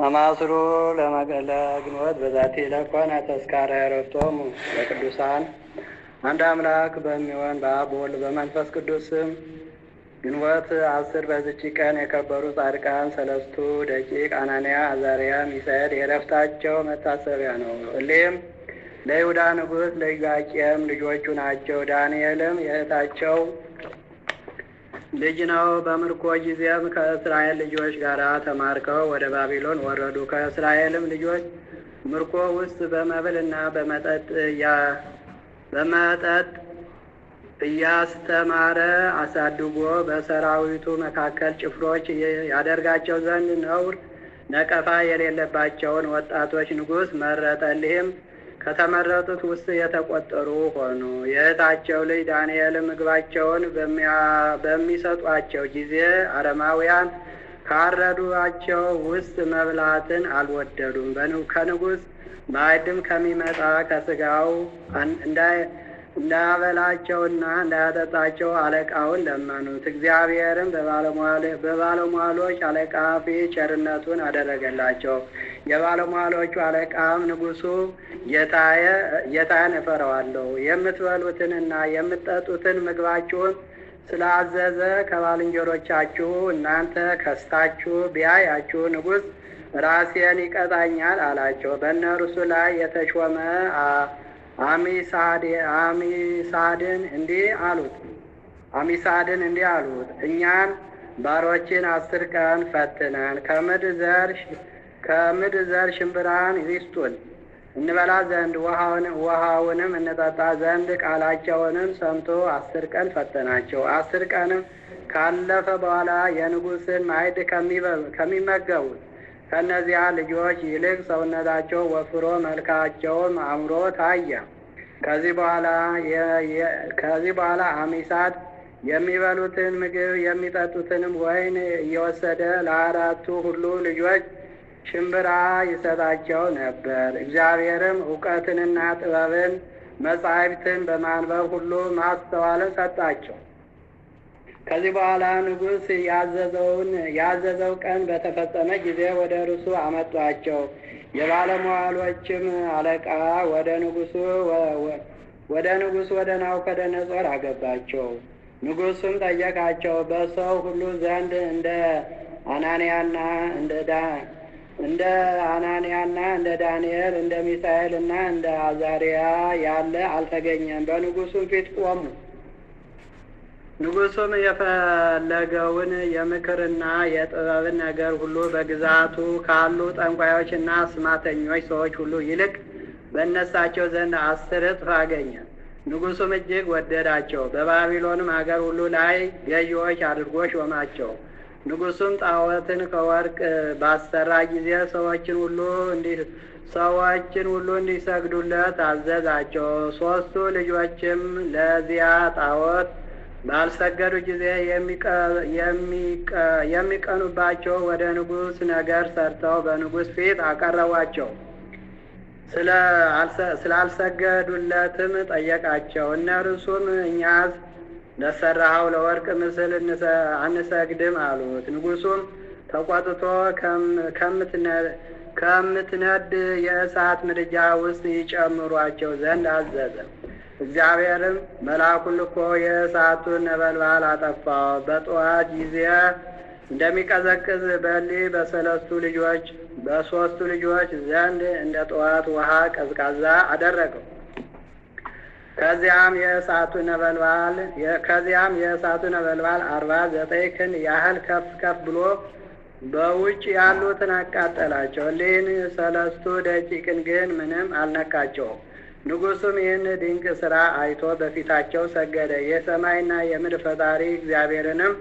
አማስሩ ለግንቦት በዛቲ ለኮነ ተስካረ ዕረፍቶሙ ለቅዱሳን አንድ አምላክ በሚሆን በአብ በወልድ በመንፈስ ቅዱስ ስም ግንቦት 10 በዚች ቀን የከበሩ ጻድቃን ሰለስቱ ደቂቅ አናንያ፣ አዛርያ፣ ሚሳኤል የዕረፍታቸው መታሰቢያ ነው። እሊህም ለይሁዳ ንጉሥ ለኢዮአቄም ልጆቹ ናቸው። ዳንኤልም የእህታቸው ልጅ ነው። በምርኮ ጊዜም ከእስራኤል ልጆች ጋር ተማርከው ወደ ባቢሎን ወረዱ። ከእስራኤልም ልጆች ምርኮ ውስጥ በመብልና በመጠጥ እያስተማረ አሳድጎ በሰራዊቱ መካከል ጭፍሮች ያደርጋቸው ዘንድ ነውር ነቀፋ የሌለባቸውን ወጣቶች ንጉሥ መረጠ። እሊህም ከተመረጡት ውስጥ የተቆጠሩ ሆኑ። የእህታቸው ልጅ ዳንኤል ምግባቸውን በሚሰጧቸው ጊዜ አረማውያን ካረዷቸው ውስጥ መብላትን አልወደዱም። ከንጉሥ ማዕድም ከሚመጣ ከስጋው እንዳያበላቸውና እንዳያጠጣቸው አለቃውን ለመኑት። እግዚአብሔርም በባለሟሎች አለቃ ፊት ቸርነቱን አደረገላቸው። የባለሟሎቹ አለቃም ንጉሡ ጌታዬን እፈራዋለሁ፣ የምትበሉትንና የምትጠጡትን ምግባችሁን ስላዘዘ ከባልንጀሮቻችሁ እናንተ ከስታችሁ ቢያያችሁ ንጉሥ ራሴን ይቀጣኛል አላቸው። በእነርሱ ላይ የተሾመ አሚሳድን እንዲህ አሉት፣ እኛን ባሮችን 10 ቀን ፈትነን ከምድር ዘር ሽምብራን ይስጡን እንበላ ዘንድ ውሃውንም እንጠጣ ዘንድ ቃላቸውንም ሰምቶ 10 ቀን ፈተናቸው። 10 ቀንም ካለፈ በኋላ የንጉሥን ማዕድ ከሚመገቡት ከእነዚያ ልጆች ይልቅ ሰውነታቸው ወፍሮ መልካቸውም አምሮ ታየ። ከዚህ በኋላ አሚሳድ የሚበሉትን ምግብ የሚጠጡትንም ወይን እየወሰደ ለ4ቱ ሁሉ ልጆች ሽምብራ ይሰጣቸው ነበር። እግዚአብሔርም እውቀትንና ጥበብን መጻሕፍትን በማንበብ ሁሉ ማስተዋልን ሰጣቸው። ከዚህ በኋላ ንጉሥ ያዘዘው ቀን በተፈጸመ ጊዜ ወደ እርሱ አመጧቸው። የባለሟሎችም አለቃ ወደ ንጉሥ ወደ ናቡከደነፆር አገባቸው። ንጉሡም ጠየቃቸው። በሰው ሁሉ ዘንድ እንደ አናንያና እንደ ዳንኤል እንደ ሚሳኤልና እንደ አዛርያ ያለ አልተገኘም። በንጉሡም ፊት ቆሙ። ንጉሡም የፈለገውን የምክርና የጥበብን ነገር ሁሉ በግዛቱ ካሉ ጠንቋዮችና አስማተኞች ሰዎች ሁሉ ይልቅ በእነሳቸው ዘንድ 10 እጥፍ አገኘ። ንጉሡም እጅግ ወደዳቸው። በባቢሎንም አገር ሁሉ ላይ ገዢዎች አድርጎ ሾማቸው። ንጉሡም ጣዖትን ከወርቅ ባሰራ ጊዜ ሰዎችን ሁሉ እንዲሰግዱለት አዘዛቸው። 3ቱ ልጆችም ለዚያ ጣዖት ባልሰገዱ ጊዜ የሚቀኑባቸው ወደ ንጉሥ ነገር ሰርተው በንጉሥ ፊት አቀረቧቸው። ስላልሰገዱለትም ጠየቃቸው። እነርሱም እኛስ ለሠራኸው ለወርቅ ምስል አንሰግድም አሉት። ንጉሡም ተቆጥቶ ከምትነድ የእሳት ምድጃ ውስጥ ይጨምሯቸው ዘንድ አዘዘ። እግዚአብሔርም መልአኩን ልኮ የእሳቱን ነበልባል አጠፋው። በጠዋት ጊዜ እንደሚቀዘቅዝ በ3ቱ ልጆች ዘንድ እንደ ጠዋት ውሃ ቀዝቃዛ አደረገው። ከዚያም የእሳቱ ነበልባል 49 ክንድ ያህል ከፍ ብሎ በውጭ ያሉትን አቃጠላቸው። እሊህን 3 ደቂቅን ግን ምንም አልነካቸውም። ንጉሡም ይህን ድንቅ ሥራ አይቶ በፊታቸው ሰገደ። የሰማይና የምድር ፈጣሪ እግዚአብሔርንም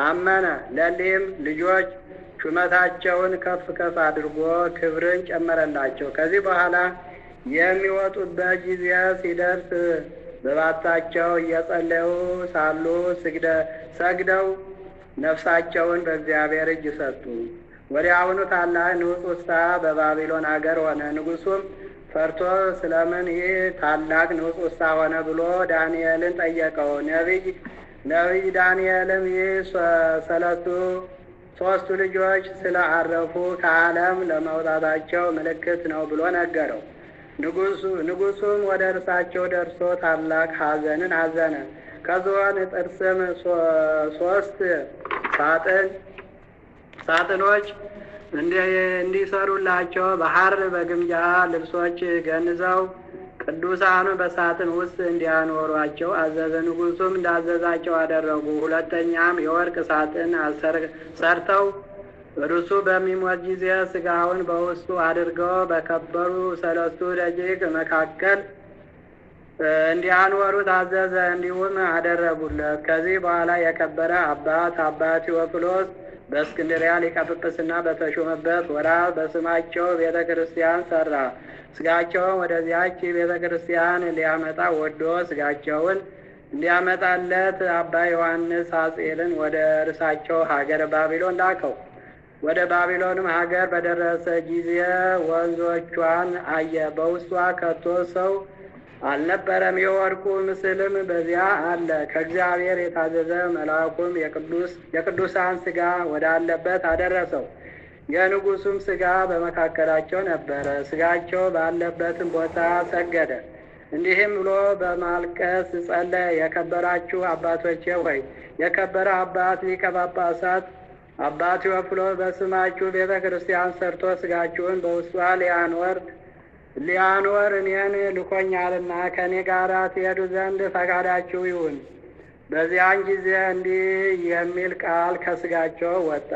አመነ። ለሊህም ልጆች ሹመታቸውን ከፍ አድርጎ ክብርን ጨመረላቸው። ከዚህ በኋላ የሚወጡበት ጊዜ ሲደርስ በባታቸው እየጸለዩ ሳሉ ሰግደው ነፍሳቸውን በእግዚአብሔር እጅ ሰጡ። ወዲያውኑ ታላቅ ንውጽውጽታ በባቢሎን አገር ሆነ። ንጉሡም ፈርቶ ስለምን ይህ ታላቅ ንውጽውጽታ ሆነ ብሎ ዳንኤልን ጠየቀው። ነቢይ ዳንኤልም ይህ ሦስቱ ልጆች ስለአረፉ ከዓለም ለመውጣታቸው ምልክት ነው ብሎ ነገረው። ንጉሡም ወደ እርሳቸው ደርሶ ታላቅ ሐዘንን አዘነ። ከዝሆን ጥርስም 3 ሳጥኖች እንዲሰሩላቸው በሐር በግምጃ ልብሶች ገንዘው ቅዱሳኑ በሳጥን ውስጥ እንዲያኖሯቸው አዘዘ። ንጉሡም እንዳዘዛቸው አደረጉ። ሁለተኛም የወርቅ ሳጥን ሰርተው እርሱ በሚሞት ጊዜ ሥጋውን በውስጡ አድርገው በከበሩ 3 ደቂቅ መካከል እንዲያኖሩት አዘዘ። እንዲሁም አደረጉለት። ከዚህ በኋላ የከበረ አባ ቴዎፍሎስ በእስክንድርያ ሊቀ ጵጵስና በተሾመበት ወራት በስማቸው ቤተ ክርስቲያን ሠራ። ሥጋቸውን ወደዚያች ቤተ ክርስቲያን ሊያመጣ ወዶ ሥጋቸውን እንዲያመጣለት አባ ዮሐንስ ሐጼልን ወደ እርሳቸው ሀገር ባቢሎን ላከው። ወደ ባቢሎንም ሀገር በደረሰ ጊዜ ወንዞቿን አየ። በውስጧ ከቶ ሰው አልነበረም። የወርቁ ምስልም በዚያ አለ። ከእግዚአብሔር የታዘዘ መልአኩም የቅዱሳን ሥጋ ወዳለበት አደረሰው። የንጉሡም ሥጋ በመካከላቸው ነበረ። ሥጋቸው ባለበትም ቦታ ሰገደ። እንዲህም ብሎ በማልቀስ ጸለየ። የከበራችሁ አባቶቼ ሆይ የከበረ አባት ሊቀ ጳጳሳት አባ ቴዎፍሎስ በስማችሁ ቤተ ክርስቲያን ሰርቶ ሥጋችሁን በውስጧ ሊያኖር እኔን ልኮኛልና ከእኔ ጋር ትሄዱ ዘንድ ፈቃዳችሁ ይሁን። በዚያን ጊዜ እንዲህ የሚል ቃል ከሥጋቸው ወጣ።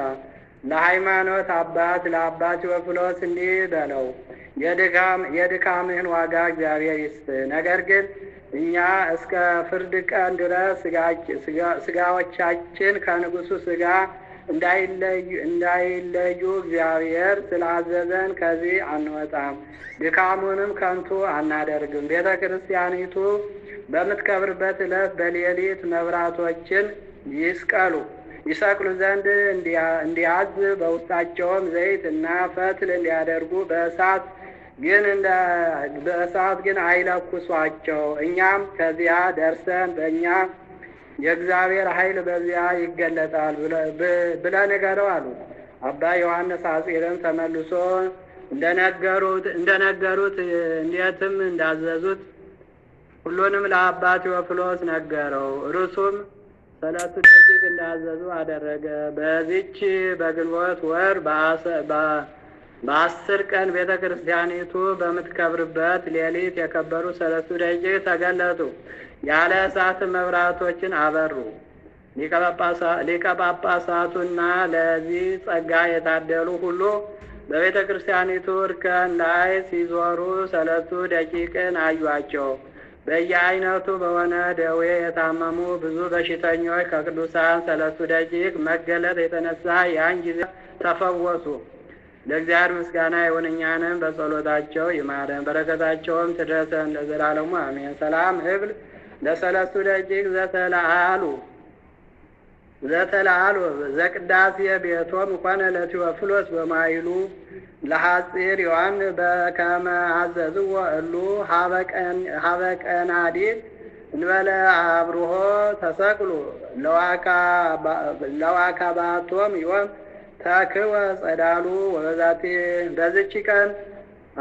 ለሃይማኖት አባት ለአባ ቴዎፍሎስ እንዲህ በለው፣ የድካምህን ዋጋ እግዚአብሔር ይስጥ። ነገር ግን እኛ እስከ ፍርድ ቀን ድረስ ሥጋዎቻችን ከንጉሡ ሥጋ እንዳይለዩ እግዚአብሔር ስላዘዘን ከዚህ አንወጣም፣ ድካሙንም ከንቱ አናደርግም። ቤተ ክርስቲያኒቱ በምትከብርበት ዕለት በሌሊት መብራቶችን ይሰቅሉ ዘንድ እንዲያዝ በውስጣቸውም ዘይት እና ፈትል እንዲያደርጉ በእሳት ግን አይለኩሷቸው። እኛም ከዚያ ደርሰን በእኛ የእግዚአብሔር ኃይል በዚያ ይገለጣል ብለህ ንገረው አሉት። አባ ዮሐንስ ሐጼልም ተመልሶ እንደነገሩት እንዴትም እንዳዘዙት ሁሉንም ለአባ ቴዎፍሎስ ነገረው። እርሱም 3 ደቂቅ እንዳዘዙ አደረገ። በዚች በግንቦት ወር በ10 ቀን ቤተ ክርስቲያኒቱ በምትከብርበት ሌሊት የከበሩ 3 ደቂቅ ተገለጡ። ያለ እሳት መብራቶችን አበሩ። ሊቀ ጳጳሳቱና ለዚህ ጸጋ የታደሉ ሁሉ በቤተ ክርስቲያኒቱ እርከን ላይ ሲዞሩ 3 ደቂቅን አዩአቸው። በየአይነቱ በሆነ ደዌ የታመሙ ብዙ በሽተኞች ከቅዱሳን 3 ደቂቅ መገለጥ የተነሳ ያን ጊዜ ተፈወሱ። ለእግዚአብሔር ምስጋና ይሁን፣ እኛንም በጸሎታቸው ይማረን፣ በረከታቸውም ትድረሰን ለዘላለሙ አሜን። ሰላም እብል ለ3 ደቂቅ ዘተላአሉ ዘቅዳሴ ቤቶም ኮነ ለቴዎፍሎስ በማይሉ ለሐጺር ዮሐን በከመ አዘዝዎ እሉ ሀበቀናዲት እንበለ አብርሆ ተሰቅሉ ለዋካባቶም ዮም ተክወ ጸዳሉ ወበዛቲ። በዚች ቀን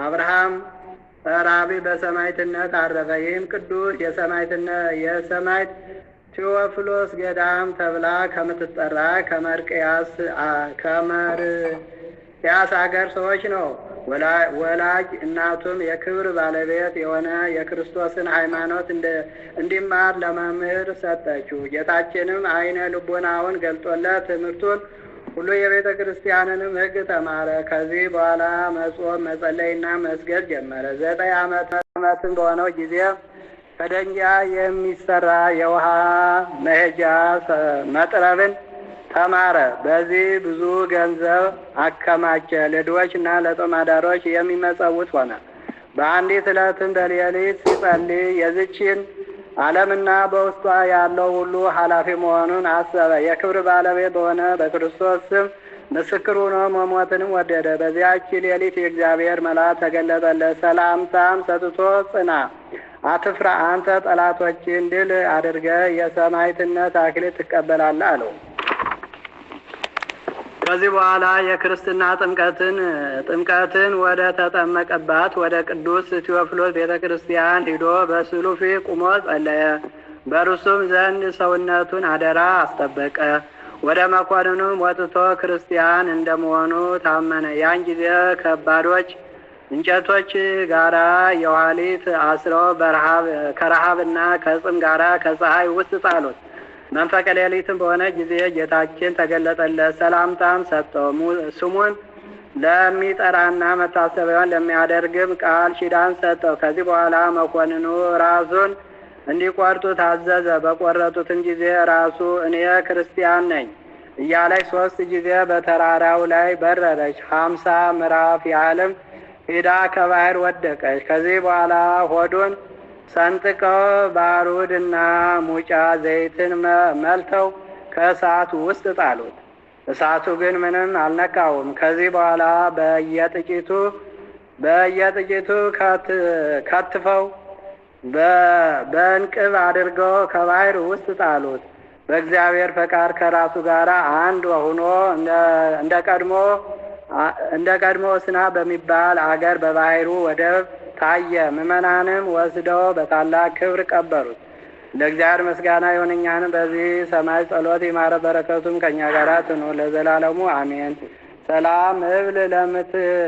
አብርሃም ጠራቢ በሰማዕትነት አረፈ። ይህም ቅዱስ የሰማዕት ቴዎፍሎስ ገዳም ተብላ ከምትጠራ ከመርቅያስ አገር ሰዎች ነው። ወላጅ እናቱም የክብር ባለቤት የሆነ የክርስቶስን ሃይማኖት እንዲማር ለመምህር ሰጠችው። ጌታችንም ዓይነ ልቦናውን ገልጦለት ትምህርቱን ሁሉ የቤተ ክርስቲያንንም ሕግ ተማረ። ከዚህ በኋላ መጾም መጸለይና መስገድ ጀመረ። 9 ዓመትም በሆነው ጊዜ ከደንጊያ የሚሰራ የውሃ መሄጃ መጥረብን ተማረ። በዚህ ብዙ ገንዘብ አከማቸ። ለድሆች እና ለጦም አዳሮች የሚመጸውት ሆነ። በአንዲት ዕለትም በሌሊት ሲጸልይ የዚችን ዓለምና በውስጧ ያለው ሁሉ ኃላፊ መሆኑን አሰበ። የክብር ባለቤት በሆነ በክርስቶስ ስም ምስክር ሆኖ መሞትንም ወደደ። በዚያች ሌሊት የእግዚአብሔር መልአክ ተገለጠለት። ሰላምታም ሰጥቶ ጽና፣ አትፍራ፣ አንተ ጠላቶችን ድል አድርገህ የሰማዕትነት አክሊል ትቀበላለህ አለው። ከዚህ በኋላ የክርስትና ጥምቀትን ወደ ተጠመቀባት ወደ ቅዱስ ቴዎፍሎስ ቤተ ክርስቲያን ሂዶ በስዕሉ ፊት ቁሞ ጸለየ። በእርሱም ዘንድ ሰውነቱን አደራ አስጠበቀ። ወደ መኮንኑም ወጥቶ ክርስቲያን እንደመሆኑ ታመነ። ያን ጊዜ ከባዶች እንጨቶች ጋራ የኋሊት አስረው ከረሃብና ከጽም ጋራ ከፀሐይ ውስጥ ጣሉት። መንፈቀ ሌሊትም በሆነ ጊዜ ጌታችን ተገለጠለት፣ ሰላምታም ሰጠው። ስሙን ለሚጠራና መታሰቢያውን ለሚያደርግም ቃል ኪዳን ሰጠው። ከዚህ በኋላ መኮንኑ ራሱን እንዲቆርጡ ታዘዘ። በቆረጡትም ጊዜ ራሱ እኔ ክርስቲያን ነኝ እያለች 3 ጊዜ በተራራው ላይ በረረች። 50 ምዕራፍ ያህልም ሄዳ ከባህር ወደቀች። ከዚህ በኋላ ሆዱን ሰንጥቀው ባሩድና ሙጫ ዘይትን መልተው ከእሳቱ ውስጥ ጣሉት። እሳቱ ግን ምንም አልነካውም። ከዚህ በኋላ በየጥቂቱ ከትፈው በእንቅብ አድርገው ከባህር ውስጥ ጣሉት። በእግዚአብሔር ፈቃድ ከራሱ ጋር አንድ ሆኖ እንደ ቀድሞ ስና በሚባል አገር በባህሩ ወደብ ታየ። ምዕመናንም ወስደው በታላቅ ክብር ቀበሩት። ለእግዚአብሔር ምስጋና ይሁን፣ እኛንም በዚህ ሰማይ ጸሎት ይማረ፣ በረከቱም ከእኛ ጋር ትኑር ለዘላለሙ አሜን። ሰላም እብል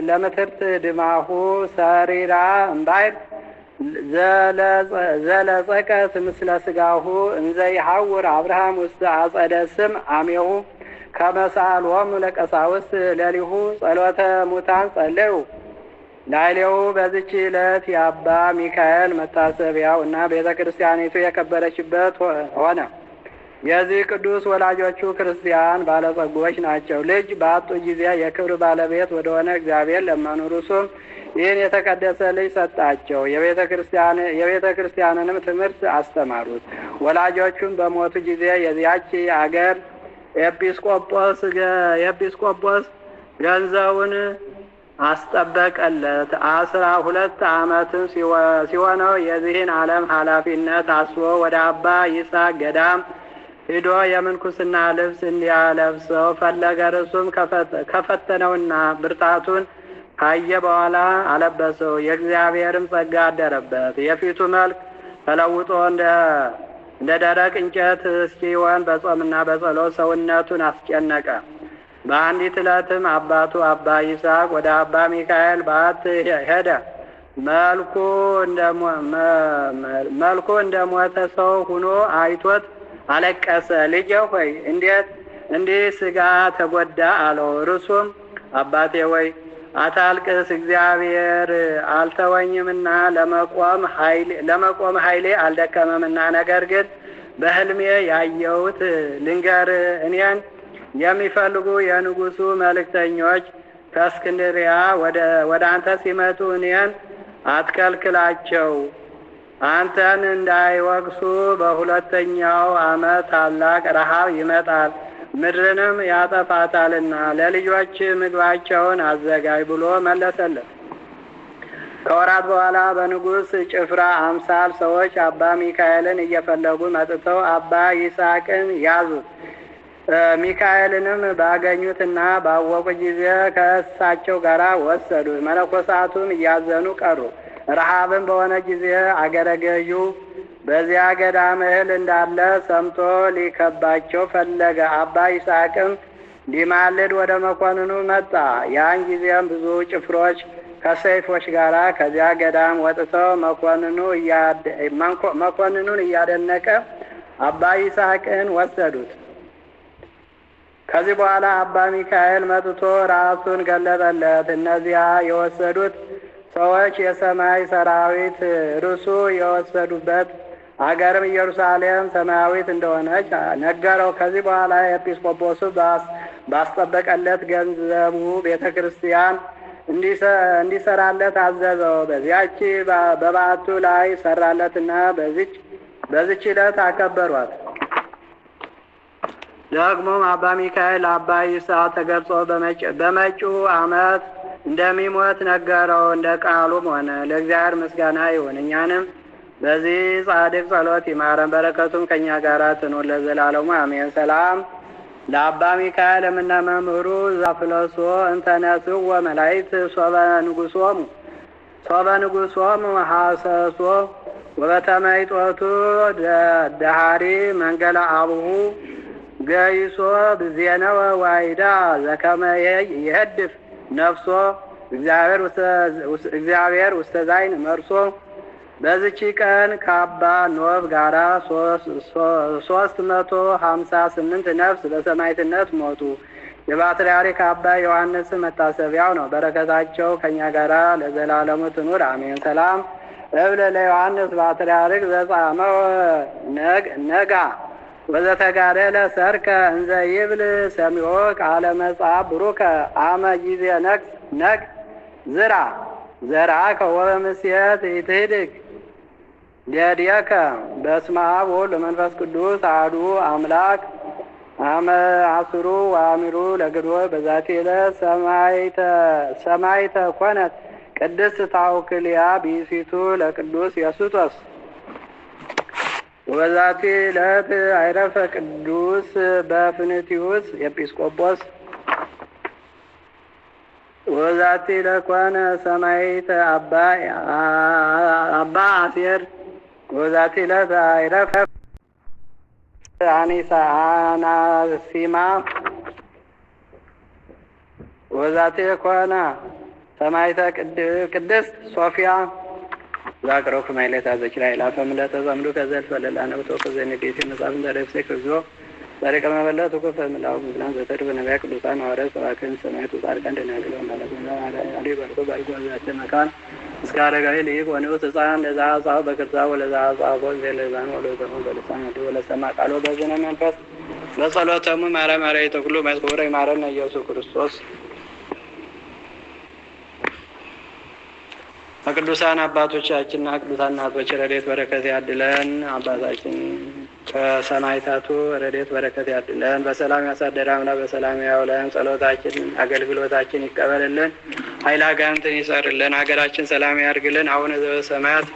ለምትርት ድማሁ ሰሪራ እምባይር ዘለጸቀት ምስለ ስጋሁ እንዘ ይሐውር አብርሃም ውስጥ አጸደ ስም አሜሁ ከመሳሎሙ ለቀሳውስት ለሊሁ ጸሎተ ሙታን ጸለዩ ላይሌው። በዚች ዕለት የአባ ሚካኤል መታሰቢያው እና ቤተ ክርስቲያኒቱ የከበረችበት ሆነ። የዚህ ቅዱስ ወላጆቹ ክርስቲያን ባለጸጎች ናቸው። ልጅ ባጡ ጊዜ የክብር ባለቤት ወደሆነ እግዚአብሔር ለመኑ። እርሱም ይህን የተቀደሰ ልጅ ሰጣቸው። የቤተ ክርስቲያንንም ትምህርት አስተማሩት። ወላጆቹም በሞቱ ጊዜ የዚያች አገር ኤጲስቆጶስ ገንዘቡን አስጠበቀለት። 12 ዓመትም ሲሆነው የዚህን ዓለም ኃላፊነት አስቦ ወደ አባ ይስሐቅ ገዳም ሂዶ የምንኩስና ልብስ እንዲያለብሰው ፈለገ። እርሱም ከፈተነውና ብርታቱን ካየ በኋላ አለበሰው። የእግዚአብሔርም ጸጋ አደረበት። የፊቱ መልክ ተለውጦ እንደ ደረቅ እንጨት እስኪሆን በጾምና በጸሎት ሰውነቱን አስጨነቀ። በአንዲት ዕለትም አባቱ አባ ይስሐቅ ወደ አባ ሚካኤል ባት ሄደ። መልኩ እንደ ሞተ ሰው ሁኖ አይቶት አለቀሰ። ልጄ ሆይ እንዴት እንዲህ ሥጋ ተጎዳ አለው። እርሱም አባቴ ሆይ አታልቅስ፣ እግዚአብሔር አልተወኝምና ለመቆም ኃይሌ አልደከመምና፣ ነገር ግን በሕልሜ ያየሁት ልንገር። እኔን የሚፈልጉ የንጉሡ መልእክተኞች ከእስክንድርያ ወደ አንተ ሲመጡ እኔን አትከልክላቸው፣ አንተን እንዳይወቅሱ። በሁለተኛው ዓመት ታላቅ ረሃብ ይመጣል፣ ምድርንም ያጠፋታልና ለልጆች ምግባቸውን አዘጋጅ ብሎ መለሰለት። ከወራት በኋላ በንጉሥ ጭፍራ አምሳል ሰዎች አባ ሚካኤልን እየፈለጉ መጥተው አባ ይስሐቅን ያዙት። ሚካኤልንም ባገኙትና ባወቁ ጊዜ ከእሳቸው ጋር ወሰዱት። መነኮሳቱም እያዘኑ ቀሩ። ረሃብም በሆነ ጊዜ አገረ ገዡ በዚያ ገዳም እህል እንዳለ ሰምቶ ሊከባቸው ፈለገ። አባ ይስሐቅም ሊማልድ ወደ መኮንኑ መጣ። ያን ጊዜም ብዙ ጭፍሮች ከሰይፎች ጋር ከዚያ ገዳም ወጥተው መኮንኑን እያደነቀ አባ ይስሐቅን ወሰዱት። ከዚህ በኋላ አባ ሚካኤል መጥቶ ራሱን ገለጠለት። እነዚያ የወሰዱት ሰዎች የሰማይ ሰራዊት፣ እርሱ የወሰዱበት አገርም ኢየሩሳሌም ሰማያዊት እንደሆነች ነገረው። ከዚህ በኋላ ኤጲስቆጶሱ ባስጠበቀለት ገንዘቡ ቤተ ክርስቲያን እንዲሰራለት አዘዘው። በዚያች በባቱ ላይ ሰራለትና በዚች ዕለት አከበሯት። ደግሞም አባ ሚካኤል አባ ይስሐቅ ተገልጾ በመጪው ዓመት እንደሚሞት ነገረው። እንደ ቃሉም ሆነ። ለእግዚአብሔር ምስጋና ይሁን፣ እኛንም በዚህ ጻድቅ ጸሎት ይማረን፣ በረከቱም ከእኛ ጋር ትኑር ለዘላለሙ አሜን። ሰላም ለአባ ሚካኤል እምነ መምህሩ ዛፍለሶ እንተነስው ወመላይት ሶበ ንጉሶሙ ሐሰሶ ወበተመይጦቱ ደሃሪ መንገለ አቡሁ ገይሶ ብዜነወ ዋይዳ ዘከመ ይህድፍ ነፍሶ እግዚአብሔር ውስተ ዛይን መርሶ። በዚች ቀን ከአባ ኖብ ጋራ 358 ነፍስ በሰማዕትነት ሞቱ። የፓትርያርክ አባ ዮሐንስ መታሰቢያው ነው። በረከታቸው ከኛ ጋራ ለዘላለሙ ትኑር አሜን። ሰላም እብል ለዮሐንስ ፓትርያርክ ዘጻመው ነጋ ወዘተጋደለ ሰርከ እንዘ ይብል ሰሚዖ ቃለ መጽሐፍ ብሩከ አመ ጊዜ ነግ ዘርአከ ወበምስየት ይትህድግ ዲያዲያከ። በስመ አብ ወወልድ ወመንፈስ ቅዱስ አሐዱ አምላክ አመ አስሩ ወአሚሩ ለግድወት በዛቲ ዕለት ሰማዕተ ኮነት ቅድስት ታውክልያ ብእሲቱ ለቅዱስ ዮስጦስ። ወበዛቲ ዕለት አይረፈ ቅዱስ በፍንቲዩስ ኤጲስቆጶስ። ወበዛቲ ዕለት ኮነ ሰማዕተ አባ አሴር። ወበዛቲ ዕለት አይረፈ አናሲማ። ወበዛቲ ኮነ ሰማዕተ ቅድስት ሶፊያ። ዛቅረው ከማይለት አዘችራ ይላፈም ለተዘምዱ ከዘልፈ ለላነብቶ ከዘነዴት መጻፍ እንደረፍሰ ከዞ ዛሬ ከመበለት ወከፈ ምላው ምናን ዘተድበ ነቢያ ቅዱሳን ሐዋርያት ሰባክያን ሰማዕቱ ጻድቃን ደናግል ወመላእክት አሊ በርኮ ባርኮ ዛተ መካን እስከ አረጋዊ ልይቅ ወንዑስ ሕፃን ለዛ ጻው በክርዛ ወለዛ ጻው ወለዛን ወለዘሙ በልሳን ወለሰማ ቃሎ በዝነ መንፈስ በጸሎተሙ ማርያም ተኩሉ መስኮረ ማረነ ኢየሱስ ክርስቶስ። ከቅዱሳን አባቶቻችንና ቅዱሳን እናቶች ረድኤት በረከት ያድለን። አባታችን ከሰማዕታቱ ረድኤት በረከት ያድለን። በሰላም ያሳደረ አምላክ በሰላም ያውለን። ጸሎታችን አገልግሎታችን ይቀበልልን። ኃይለ አጋንንትን ይሰርልን። ሀገራችን ሰላም ያርግልን። አቡነ ዘበሰማያት